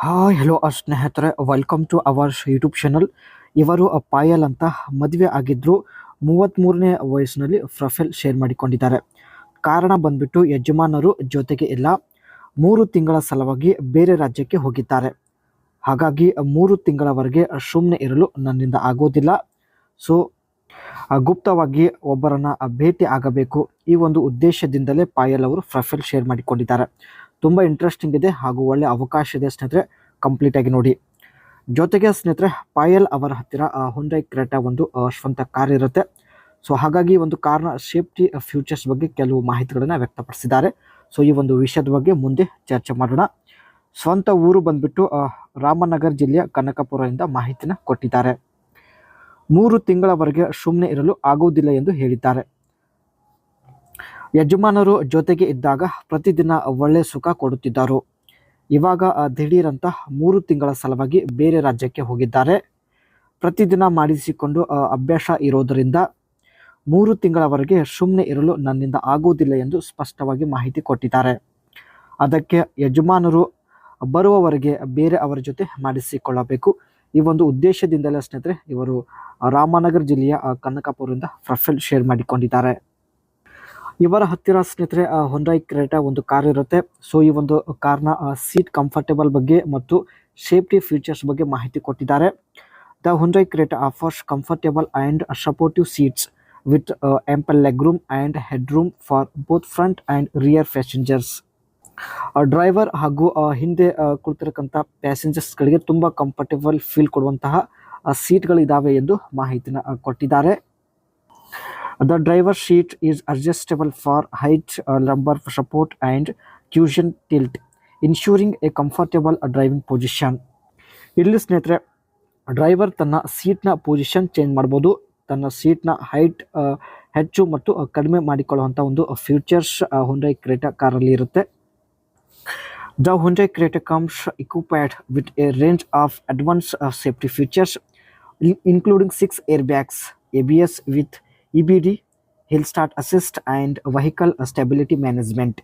Hi hello ಸ್ನೇಹಿತರೆ, welcome to our YouTube channel. ಇವರು ಪಾಯಲ್ ಅಂತ ಮದುವೆ ಆಗಿದ್ರು. 33ನೇ ವಯಸ್ಸಿನಲ್ಲಿ ಪ್ರೊಫೈಲ್ ಶೇರ್ ಮಾಡಿಕೊಂಡಿದ್ದಾರೆ. ಕಾರಣ ಬಂದ್ಬಿಟ್ಟು ಯಜಮಾನರು ಜೊತೆಗೆ ಇಲ್ಲ, 3 ತಿಂಗಳ ಸಲುವಾಗಿ ಬೇರೆ ರಾಜ್ಯಕ್ಕೆ ಹೋಗಿದ್ದಾರೆ. ಹಾಗಾಗಿ 3 ತಿಂಗಳವರೆಗೆ ಸುಮ್ಮನೆ ಇರಲು ನನ್ನಿಂದ ಆಗೋದಿಲ್ಲ. ಸೊ ಗುಪ್ತವಾಗಿ ಒಬ್ಬರನ್ನ ಭೇಟಿ ಆಗಬೇಕು, ಈ ಒಂದು ಉದ್ದೇಶದಿಂದಲೇ ಪಾಯಲ್ ಅವರು ಪ್ರೊಫೈಲ್ ಶೇರ್ ಮಾಡಿಕೊಂಡಿದ್ದಾರೆ. ತುಂಬ ಇಂಟ್ರೆಸ್ಟಿಂಗ್ ಇದೆ ಹಾಗೂ ಒಳ್ಳೆ ಅವಕಾಶ ಇದೆ ಸ್ನೇಹಿತರೆ, ಕಂಪ್ಲೀಟಾಗಿ ನೋಡಿ. ಜೊತೆಗೆ ಸ್ನೇಹಿತರೆ, ಪಾಯಲ್ ಅವರ ಹತ್ತಿರ ಹುಂಡೈ ಕ್ರೆಟಾ ಒಂದು ಸ್ವಂತ ಕಾರ್ ಇರುತ್ತೆ. ಸೊ ಹಾಗಾಗಿ ಒಂದು ಕಾರ್ನ ಸೇಫ್ಟಿ ಫ್ಯೂಚರ್ಸ್ ಬಗ್ಗೆ ಕೆಲವು ಮಾಹಿತಿಗಳನ್ನು ವ್ಯಕ್ತಪಡಿಸಿದ್ದಾರೆ. ಸೊ ಈ ಒಂದು ವಿಷಯದ ಬಗ್ಗೆ ಮುಂದೆ ಚರ್ಚೆ ಮಾಡೋಣ. ಸ್ವಂತ ಊರು ಬಂದ್ಬಿಟ್ಟು ರಾಮನಗರ ಜಿಲ್ಲೆಯ ಕನಕಪುರದಿಂದ ಮಾಹಿತಿನ ಕೊಟ್ಟಿದ್ದಾರೆ. 3 ತಿಂಗಳವರೆಗೆ ಸುಮ್ಮನೆ ಇರಲು ಆಗುವುದಿಲ್ಲ ಎಂದು ಹೇಳಿದ್ದಾರೆ. ಯಜಮಾನರು ಜೊತೆಗೆ ಇದ್ದಾಗ ಪ್ರತಿದಿನ ಒಳ್ಳೆ ಸುಖ ಕೊಡುತ್ತಿದ್ದರು. ಇವಾಗ ದಿಢೀರಂತ 3 ತಿಂಗಳ ಸಲುವಾಗಿ ಬೇರೆ ರಾಜ್ಯಕ್ಕೆ ಹೋಗಿದ್ದಾರೆ. ಪ್ರತಿದಿನ ಮಾಡಿಸಿಕೊಂಡು ಅಭ್ಯಾಸ ಇರೋದರಿಂದ 3 ತಿಂಗಳವರೆಗೆ ಸುಮ್ಮನೆ ಇರಲು ನನ್ನಿಂದ ಆಗುವುದಿಲ್ಲ ಎಂದು ಸ್ಪಷ್ಟವಾಗಿ ಮಾಹಿತಿ ಕೊಟ್ಟಿದ್ದಾರೆ. ಅದಕ್ಕೆ ಯಜಮಾನರು ಬರುವವರೆಗೆ ಬೇರೆ ಅವರ ಜೊತೆ ಮಾಡಿಸಿಕೊಳ್ಳಬೇಕು. ಈ ಒಂದು ಉದ್ದೇಶದಿಂದಲೇ ಸ್ನೇಹಿತರೆ ಇವರು ರಾಮನಗರ ಜಿಲ್ಲೆಯ ಕನಕಪುರದಿಂದ ಪ್ರೊಫೈಲ್ ಶೇರ್ ಮಾಡಿಕೊಂಡಿದ್ದಾರೆ. ಇವರ ಹತ್ತಿರ ಸ್ನೇಹಿತರೆ ಹುಂಡೈ ಕ್ರೆಟಾ ಒಂದು ಕಾರ್ ಇರುತ್ತೆ. ಸೊ ಈ ಒಂದು ಕಾರ್ನ ಸೀಟ್ ಕಂಫರ್ಟೇಬಲ್ ಬಗ್ಗೆ ಮತ್ತು ಸೇಫ್ಟಿ ಫೀಚರ್ಸ್ ಬಗ್ಗೆ ಮಾಹಿತಿ ಕೊಟ್ಟಿದ್ದಾರೆ. The Hyundai Creta offers comfortable and supportive seats with ample leg room and head room for both front and rear passengers. Driver ಹಾಗೂ ಹಿಂದೆ ಕುಳಿತಿರತಕ್ಕಂಥ ಪ್ಯಾಸೆಂಜರ್ಸ್ಗಳಿಗೆ ತುಂಬ ಕಂಫರ್ಟೇಬಲ್ ಫೀಲ್ ಕೊಡುವಂತಹ ಸೀಟ್ಗಳಿದ್ದಾವೆ ಎಂದು ಮಾಹಿತಿನ ಕೊಟ್ಟಿದ್ದಾರೆ. The driver seat is adjustable for height, lumbar support and cushion tilt, ensuring a comfortable driving position. ಇಲ್ಲಿ ಸ್ನೇಹಿತರೆ driver ತನ್ನ ಸೀಟ್ನ ಪೊಸಿಷನ್ ಚೇಂಜ್ ಮಾಡ್ಬೋದು. ತನ್ನ ಸೀಟ್ನ ಹೈಟ್ ಹೆಚ್ಚು ಮತ್ತು ಕಡಿಮೆ ಮಾಡಿಕೊಳ್ಳುವಂಥ ಒಂದು ಫ್ಯೂಚರ್ಸ್ ಹುಂಡೈ ಕ್ರೆಟಾ ಕಾರಲ್ಲಿ ಇರುತ್ತೆ. The Hyundai Creta comes equipped with a range of advanced safety features, including 6 airbags, ABS with EBD, Hill Start Assist and Vehicle Stability Management.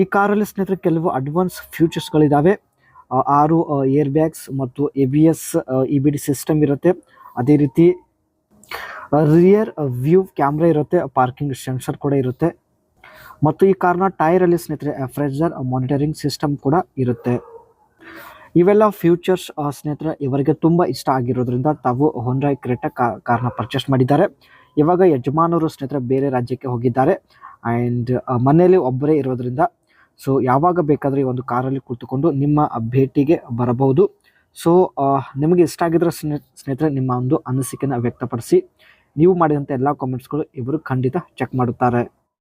ಈ ಕಾರಲ್ಲಿ ಸ್ನೇಹಿತರೆ ಕೆಲವು ಅಡ್ವಾನ್ಸ್ ಫ್ಯೂಚರ್ಸ್ಗಳಿದ್ದಾವೆ. 6 ಏರ್ ಬ್ಯಾಗ್ಸ್ ಮತ್ತು ABS EBD ಸಿಸ್ಟಮ್ ಇರುತ್ತೆ. ಅದೇ ರೀತಿ ರಿಯರ್ ವ್ಯೂ ಕ್ಯಾಮ್ರಾ ಇರುತ್ತೆ, parking sensor ಕೂಡ ಇರುತ್ತೆ ಮತ್ತು ಈ ಕಾರ್ನ ಟೈರಲ್ಲಿ ಸ್ನೇಹಿತರೆ ಪ್ರೆಷರ್ ಮಾನಿಟರಿಂಗ್ ಸಿಸ್ಟಮ್ ಕೂಡ ಇರುತ್ತೆ. ಇವೆಲ್ಲ ಫ್ಯೂಚರ್ಸ್ ಸ್ನೇಹಿತರೆ ಇವರಿಗೆ ತುಂಬ ಇಷ್ಟ ಆಗಿರೋದ್ರಿಂದ ತಾವು ಹುಂಡೈ ಕ್ರೆಟಾ ಕಾರ್ನ ಪರ್ಚೇಸ್ ಮಾಡಿದ್ದಾರೆ. ಇವಾಗ ಯಜಮಾನರು ಸ್ನೇಹಿತರೆ ಬೇರೆ ರಾಜ್ಯಕ್ಕೆ ಹೋಗಿದ್ದಾರೆ ಆ್ಯಂಡ್ ಮನೆಯಲ್ಲಿ ಒಬ್ಬರೇ ಇರೋದ್ರಿಂದ ಸೊ ಯಾವಾಗ ಬೇಕಾದರೆ ಈ ಒಂದು ಕಾರಲ್ಲಿ ಕುಳಿತುಕೊಂಡು ನಿಮ್ಮ ಭೇಟಿಗೆ ಬರಬಹುದು. ಸೊ ನಿಮಗೆ ಇಷ್ಟ ಆಗಿದ್ರೆ ಸ್ನೇಹಿತರೆ ನಿಮ್ಮ ಒಂದು ಅನಿಸಿಕೆನ ವ್ಯಕ್ತಪಡಿಸಿ. ನೀವು ಮಾಡಿದಂಥ ಎಲ್ಲ ಕಾಮೆಂಟ್ಸ್ಗಳು ಇವರು ಖಂಡಿತ ಚೆಕ್ ಮಾಡುತ್ತಾರೆ.